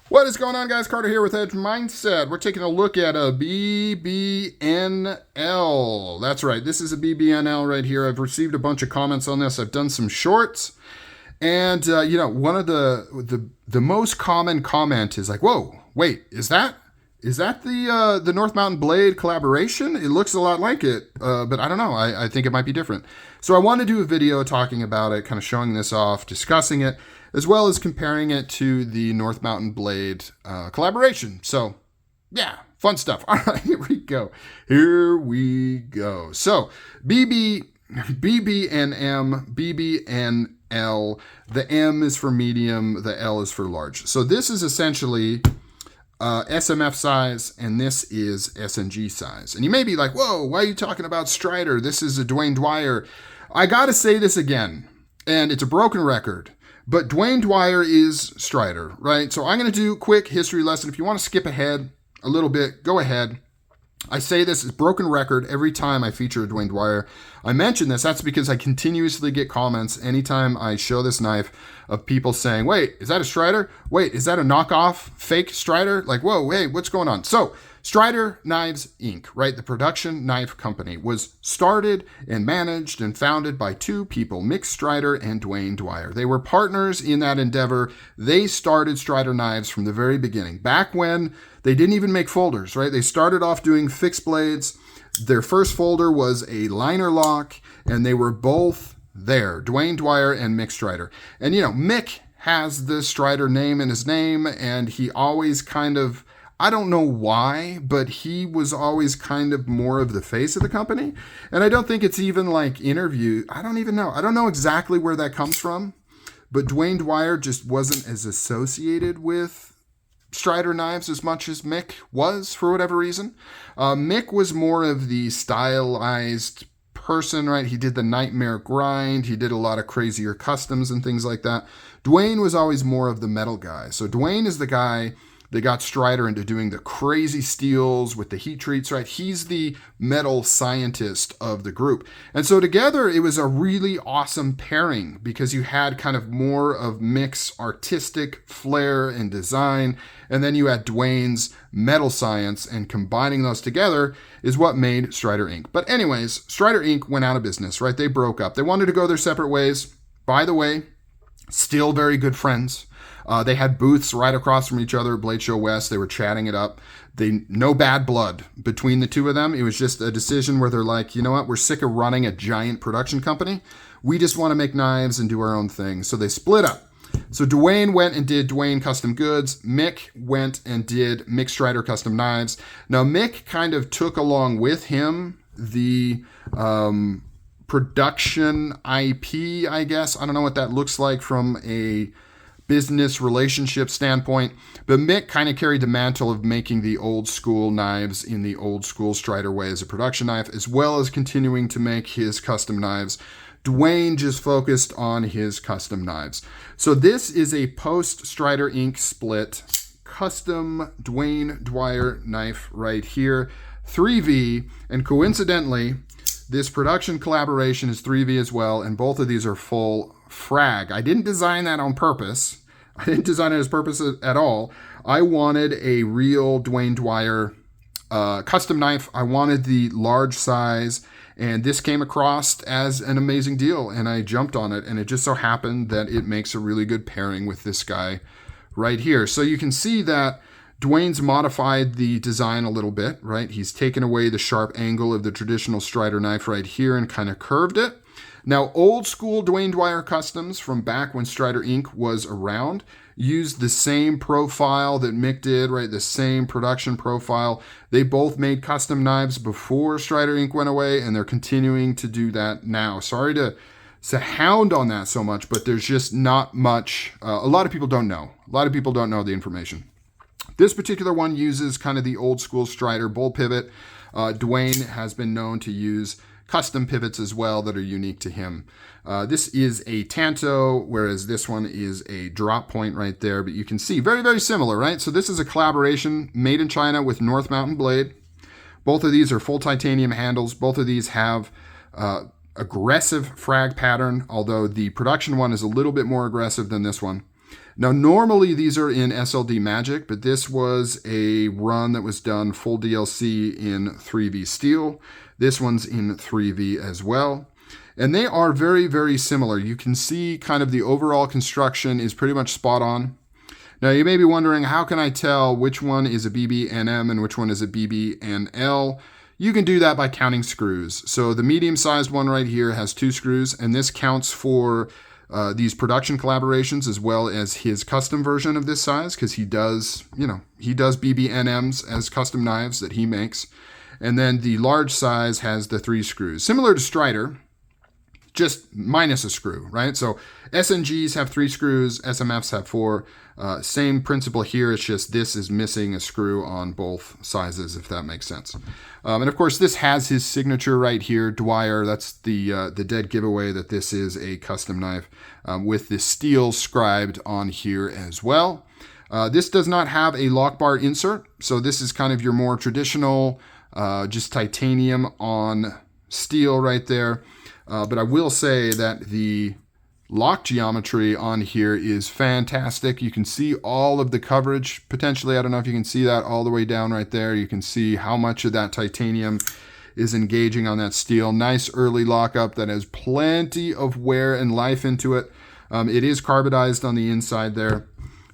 What is going on, guys? Carter here with Edge Mindset. We're taking a look at a BBNL. That's right. This is a BBNL right here. I've received a bunch of comments on this. I've done some shorts. And, one of the most common comment is like, whoa, wait, is that the North Mountain Blade collaboration? It looks a lot like it, but I don't know. I think it might be different. So I want to do a video talking about it, kind of showing this off, discussing it, as well as comparing it to the North Mountain Blade collaboration. So, yeah, fun stuff. All right, here we go. So, BBNM, BBNL. The M is for medium, the L is for large. So this is essentially SMF size, and this is SNG size. And you may be like, whoa, why are you talking about Strider? This is a Duane Dwyer. I got to say this again, and it's a broken record. But Duane Dwyer is Strider, right? So I'm going to do a quick history lesson. If you want to skip ahead a little bit, go ahead. I say this is broken record every time I feature a Duane Dwyer. I mention this. That's because I continuously get comments anytime I show this knife of people saying, wait, is that a Strider? Wait, is that a knockoff fake Strider? Like, whoa, hey, what's going on? So Strider Knives Inc., right? The production knife company was started and managed and founded by two people, Mick Strider and Duane Dwyer. They were partners in that endeavor. They started Strider Knives from the very beginning, back when they didn't even make folders, right? They started off doing fixed blades. Their first folder was a liner lock, and they were both there, Duane Dwyer and Mick Strider. And, Mick has the Strider name in his name, and he always kind of, I don't know why, but he was always kind of more of the face of the company. And I don't think it's even like interview. I don't even know. I don't know exactly where that comes from, but Duane Dwyer just wasn't as associated with Strider Knives as much as Mick was, for whatever reason. Mick was more of the stylized person, right? He did the nightmare grind. He did a lot of crazier customs and things like that. Duane was always more of the metal guy. So Duane is the guy that got Strider into doing the crazy steels with the heat treats, right? He's the metal scientist of the group. And so together, it was a really awesome pairing because you had kind of more of Mick's artistic flair and design, and then you had Duane's metal science, and combining those together is what made Strider Inc. But anyways, Strider Inc. went out of business, right? They broke up. They wanted to go their separate ways. By the way, still very good friends. They had booths right across from each other, Blade Show West. They were chatting it up. No bad blood between the two of them. It was just a decision where they're like, you know what? We're sick of running a giant production company. We just want to make knives and do our own thing. So they split up. So Duane went and did Duane Custom Goods. Mick went and did Mick Strider Custom Knives. Now, Mick kind of took along with him the production IP, I guess. I don't know what that looks like from a business relationship standpoint, but Mick kind of carried the mantle of making the old school knives in the old school Strider way as a production knife, as well as continuing to make his custom knives. Duane just focused on his custom knives. So this is a post Strider Inc. split custom Duane Dwyer knife right here, 3V, and coincidentally, this production collaboration is 3V as well, and both of these are full frag. I didn't design that on purpose. I didn't design it as purpose at all. I wanted a real Duane Dwyer custom knife. I wanted the large size, and this came across as an amazing deal, and I jumped on it, and it just so happened that it makes a really good pairing with this guy right here. So you can see that Duane's modified the design a little bit, right? He's taken away the sharp angle of the traditional Strider knife right here and kind of curved it. Now, old school Duane Dwyer customs from back when Strider Inc. was around used the same profile that Mick did, right? The same production profile. They both made custom knives before Strider Inc. went away, and they're continuing to do that now. Sorry to hound on that so much, but there's just not much. A lot of people don't know. A lot of people don't know the information. This particular one uses kind of the old school Strider bull pivot. Duane has been known to use custom pivots as well that are unique to him. This is a Tanto, whereas this one is a drop point right there. But you can see very, very similar, right? So this is a collaboration made in China with North Mountain Blade. Both of these are full titanium handles. Both of these have aggressive frag pattern, although the production one is a little bit more aggressive than this one. Now, normally these are in SLD Magic, but this was a run that was done full DLC in 3V steel. This one's in 3V as well. And they are very, very similar. You can see kind of the overall construction is pretty much spot on. Now, you may be wondering, how can I tell which one is a BBNM and which one is a BBNL? You can do that by counting screws. So the medium-sized one right here has 2 screws, and this counts for these production collaborations as well as his custom version of this size, because he does BBNMs as custom knives that he makes. And then the large size has the 3 screws. Similar to Strider, just minus a screw, right? So SNGs have 3 screws, SMFs have 4. Same principle here, it's just this is missing a screw on both sizes, if that makes sense. And of course, this has his signature right here, Dwyer. That's the dead giveaway that this is a custom knife with the steel scribed on here as well. This does not have a lock bar insert, so this is kind of your more traditional, just titanium on steel right there. But I will say that the lock geometry on here is fantastic. You can see all of the coverage potentially. I don't know if you can see that all the way down right there. You can see how much of that titanium is engaging on that steel. Nice early lockup that has plenty of wear and life into it. It is carbonized on the inside there.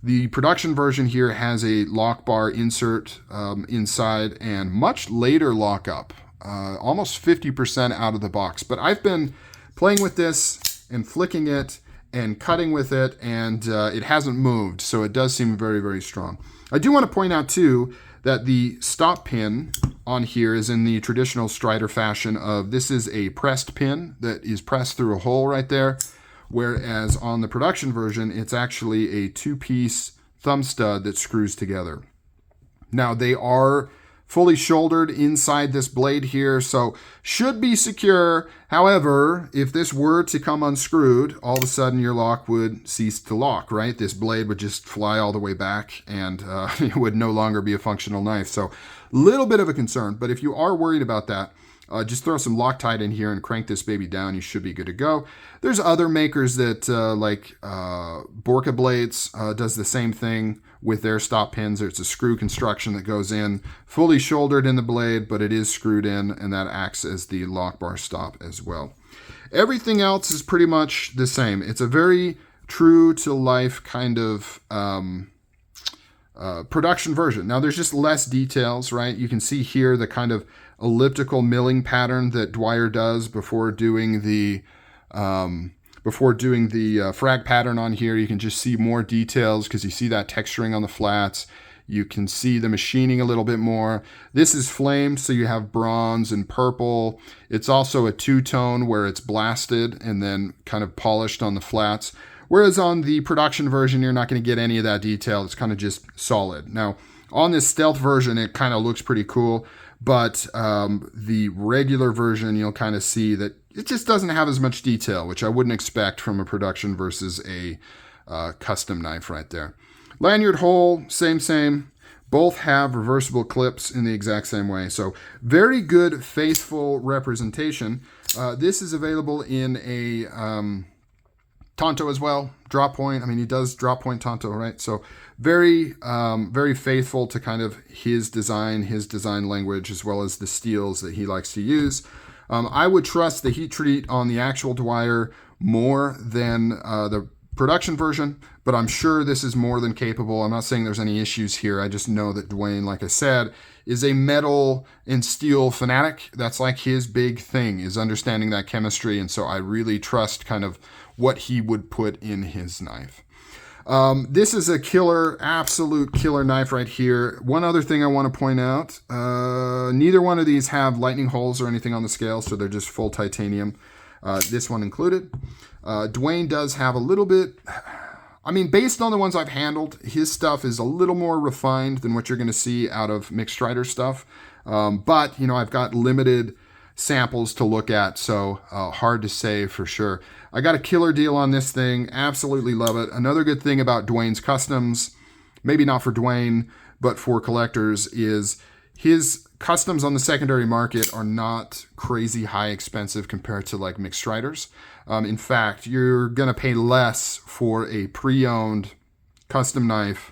The production version here has a lock bar insert inside and much later lockup. Almost 50% out of the box. But I've been playing with this and flicking it and cutting with it, and it hasn't moved, so it does seem very, very strong. I do want to point out, too, that the stop pin on here is in the traditional Strider fashion of this is a pressed pin that is pressed through a hole right there, whereas on the production version, it's actually a 2-piece thumb stud that screws together. Now, they are fully shouldered inside this blade here, so should be secure. However, if this were to come unscrewed, all of a sudden your lock would cease to lock, right? This blade would just fly all the way back and it would no longer be a functional knife. So a little bit of a concern, but if you are worried about that, just throw some Loctite in here and crank this baby down. You should be good to go. There's other makers that like Borka Blades does the same thing with their stop pins. It's a screw construction that goes in, fully shouldered in the blade, but it is screwed in, and that acts as the lock bar stop as well. Everything else is pretty much the same. It's a very true to life kind of production version. Now there's just less details, right? You can see here the kind of elliptical milling pattern that Dwyer does before doing the frag pattern on here. You can just see more details because you see that texturing on the flats. You can see the machining a little bit more. This is flamed, so you have bronze and purple. It's also a 2-tone where it's blasted and then kind of polished on the flats. Whereas on the production version, you're not going to get any of that detail. It's kind of just solid. Now, on this stealth version, it kind of looks pretty cool. But the regular version, you'll kind of see that it just doesn't have as much detail, which I wouldn't expect from a production versus a custom knife right there. Lanyard hole, same. Both have reversible clips in the exact same way. So very good, faithful representation. This is available in a Tonto as well, drop point. I mean, he does drop point Tonto, right? So very, very faithful to kind of his design language, as well as the steels that he likes to use. I would trust the heat treat on the actual Dwyer more than the production version, but I'm sure this is more than capable. I'm not saying there's any issues here. I just know that Duane, like I said, is a metal and steel fanatic. That's like his big thing, is understanding that chemistry. And so I really trust kind of what he would put in his knife. This is a killer, absolute killer knife right here. One other thing I want to point out, neither one of these have lightning holes or anything on the scale, so they're just full titanium, this one included. Duane does have a little bit, I mean, based on the ones I've handled, his stuff is a little more refined than what you're going to see out of Mick Strider stuff. But, you know, I've got limited samples to look at, so hard to say for sure. I got a killer deal on this thing. Absolutely love it. Another good thing about Duane's customs, maybe not for Duane, but for collectors, is his customs on the secondary market are not crazy high expensive compared to like Mick Striders. In fact, you're going to pay less for a pre-owned custom knife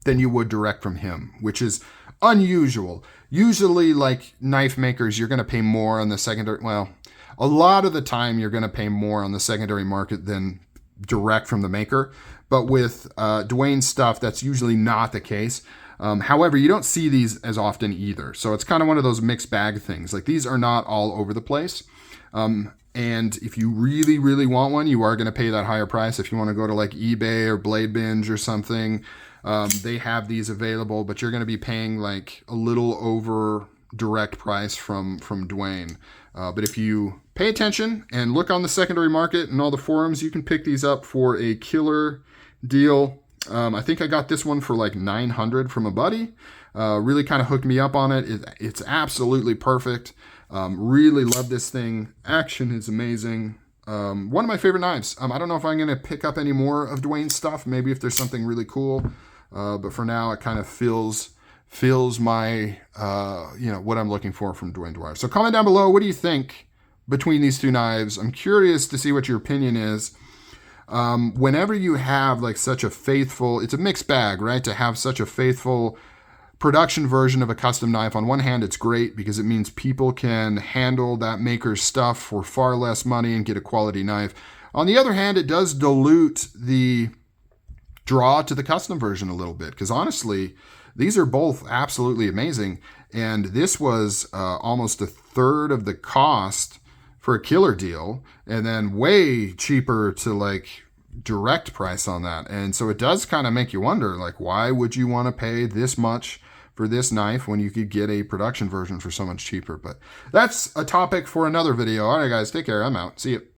than you would direct from him, which is unusual. Usually, like knife makers, you're going to pay more on the secondary. Well, a lot of the time, you're going to pay more on the secondary market than direct from the maker. But with Duane's stuff, that's usually not the case. However, you don't see these as often either. So it's kind of one of those mixed bag things. Like these are not all over the place. And if you really, really want one, you are going to pay that higher price. If you want to go to like eBay or Blade Binge or something, they have these available, but you're going to be paying like a little over direct price from Duane. But if you pay attention and look on the secondary market and all the forums, you can pick these up for a killer deal. I think I got this one for like $900 from a buddy. Really kind of hooked me up on it. It's absolutely perfect. Really love this thing. Action is amazing. One of my favorite knives. I don't know if I'm going to pick up any more of Duane's stuff. Maybe if there's something really cool. But for now, it kind of fills my, what I'm looking for from Duane Dwyer. So comment down below. What do you think between these two knives? I'm curious to see what your opinion is. Whenever you have like such a faithful, it's a mixed bag, right? To have such a faithful production version of a custom knife. On one hand, it's great because it means people can handle that maker's stuff for far less money and get a quality knife. On the other hand, it does dilute the draw to the custom version a little bit because honestly, these are both absolutely amazing. And this was almost a third of the cost for a killer deal, and then way cheaper to like direct price on that. And so it does kind of make you wonder, like, why would you want to pay this much for this knife when you could get a production version for so much cheaper? But that's a topic for another video. All right, guys, take care. I'm out. See you.